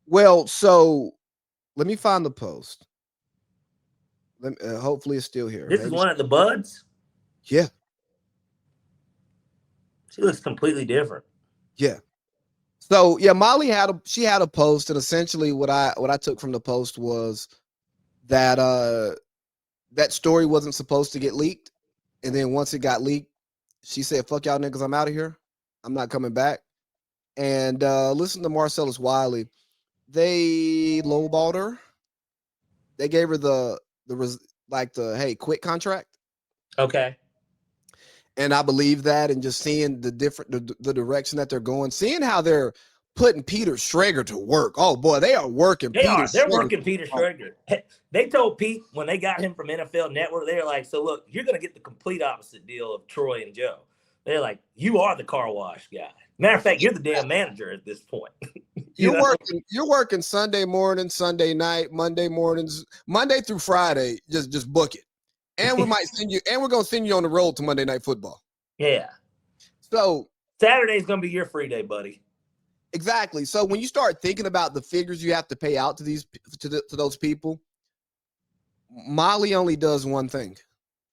Well, so let me find the post. Hopefully it's still here. This is Maybe. one of the buds. Yeah. She looks completely different. Yeah. So yeah, Molly had a post, and essentially what I took from the post was that that story wasn't supposed to get leaked, and then once it got leaked, she said, "Fuck y'all niggas, I'm out of here. I'm not coming back." And listen to Marcellus Wiley. They lowballed her. They gave her like the hey quit contract, Okay. and I believe that. And just seeing the direction that they're going, seeing how they're putting Peter Schrager to work. Oh boy, they are working They Peter are. They're Schrager. working Peter Oh, Schrager. They told Pete when they got him from NFL Network, they were like, so look, you're going to get the complete opposite deal of Troy and Joe. They're like, you are the car wash guy. Matter of fact, you're the damn manager at this point. you know? You're working Sunday morning, Sunday night, Monday mornings, Monday through Friday. Just book it, and we're gonna send you on the road to Monday Night Football. Yeah. So Saturday's going to be your free day, buddy. exactly. So when you start thinking about the figures you have to pay out to those people, Molly only does one thing.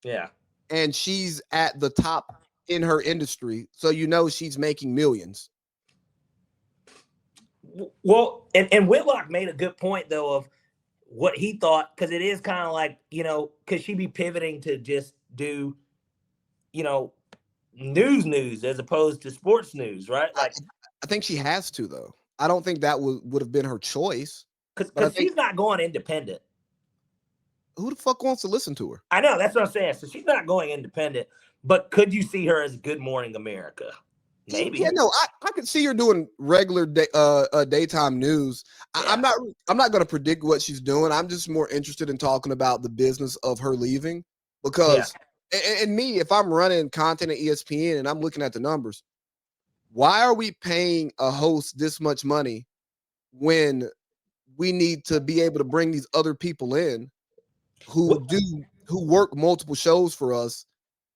Yeah. And she's at the top in her industry, so she's making millions. Well, and Whitlock made a good point, though, of what he thought, because it is kind of like, could she be pivoting to just do, you know, news as opposed to sports news, right? I, Like, I think she has to, though. I don't think that would have been her choice, but I because think she's not going independent. who the fuck wants to listen to her? I know, that's what I'm saying. So she's not going independent, but could you see her as Good Morning America? Maybe. Yeah, no, I could see her doing regular daytime news. Yeah. I'm not going to predict what she's doing. I'm just more interested in talking about the business of her leaving because, and me, if I'm running content at ESPN and I'm looking at the numbers, why are we paying a host this much money when we need to be able to bring these other people in who work multiple shows for us?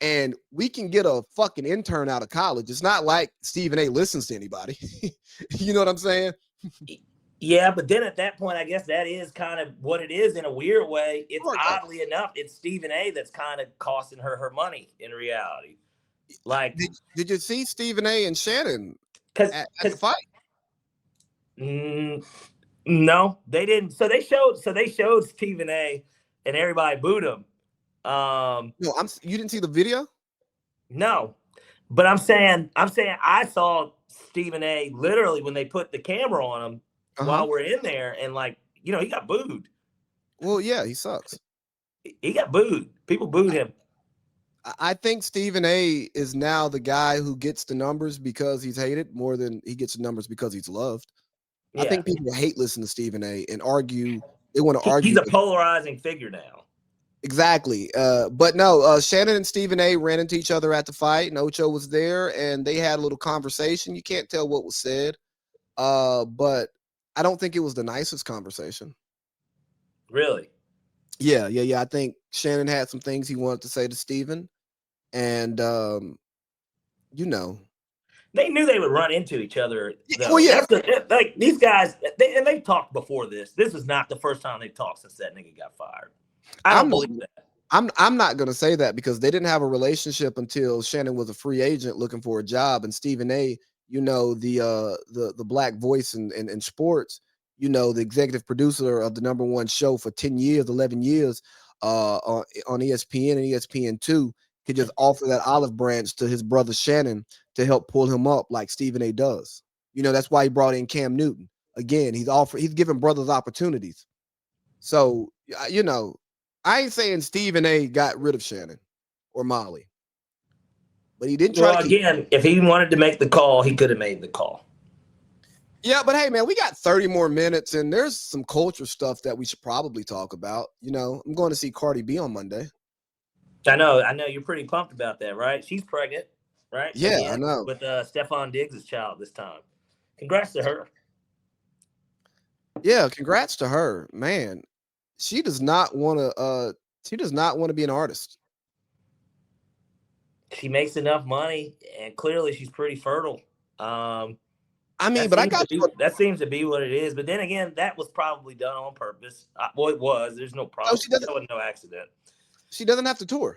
And we can get a fucking intern out of college. It's not like Stephen A listens to anybody. You know what I'm saying? Yeah, but then at that point, I guess that is kind of what it is in a weird way. It's oddly enough, it's Stephen A that's kind of costing her money in reality. Like, did you see Stephen A and Shannon at the fight? No, they didn't. So they showed Stephen A and everybody booed him. No, you didn't see the video? No, but I'm saying I saw Stephen A literally when they put the camera on him while we're in there, and he got booed. Well, yeah, he sucks. He got booed. People booed him. I think Stephen A is now the guy who gets the numbers because he's hated more than he gets the numbers because he's loved. Yeah. I think people hate listening to Stephen A and argue. They want to argue. He's a polarizing figure now. Exactly. But no, Shannon and Stephen A ran into each other at the fight, and Ocho was there, and they had a little conversation. You can't tell what was said. But I don't think it was the nicest conversation. Really? Yeah. I think Shannon had some things he wanted to say to Stephen, and they knew they would run into each other. Though. Well, yeah, like these guys, they've talked before this. This is not the first time they've talked since that nigga got fired. I don't believe that. I'm not going to say that because they didn't have a relationship until Shannon was a free agent looking for a job, and Stephen A, the black voice in sports, the executive producer of the #1 show for 10 years, 11 years, on ESPN and ESPN2, could just offer that olive branch to his brother Shannon to help pull him up like Stephen A does. That's why he brought in Cam Newton. Again, he's giving brothers opportunities. So, I ain't saying Stephen A got rid of Shannon or Molly, but he didn't try to keep. Again, if he wanted to make the call, he could have made the call. Yeah, but hey, man, we got 30 more minutes, and there's some culture stuff that we should probably talk about. I'm going to see Cardi B on Monday. I know. You're pretty pumped about that, right? She's pregnant, right? Yeah, again, I know. With Stephon Diggs' child this time. Congrats to her. Yeah, congrats to her, man. She does not want to. She does not want to be an artist. She makes enough money, and clearly she's pretty fertile. I mean, but I got you. That seems to be what it is. But then again, that was probably done on purpose. Well, it was. There's no problem. No, That was no accident. She doesn't have to tour.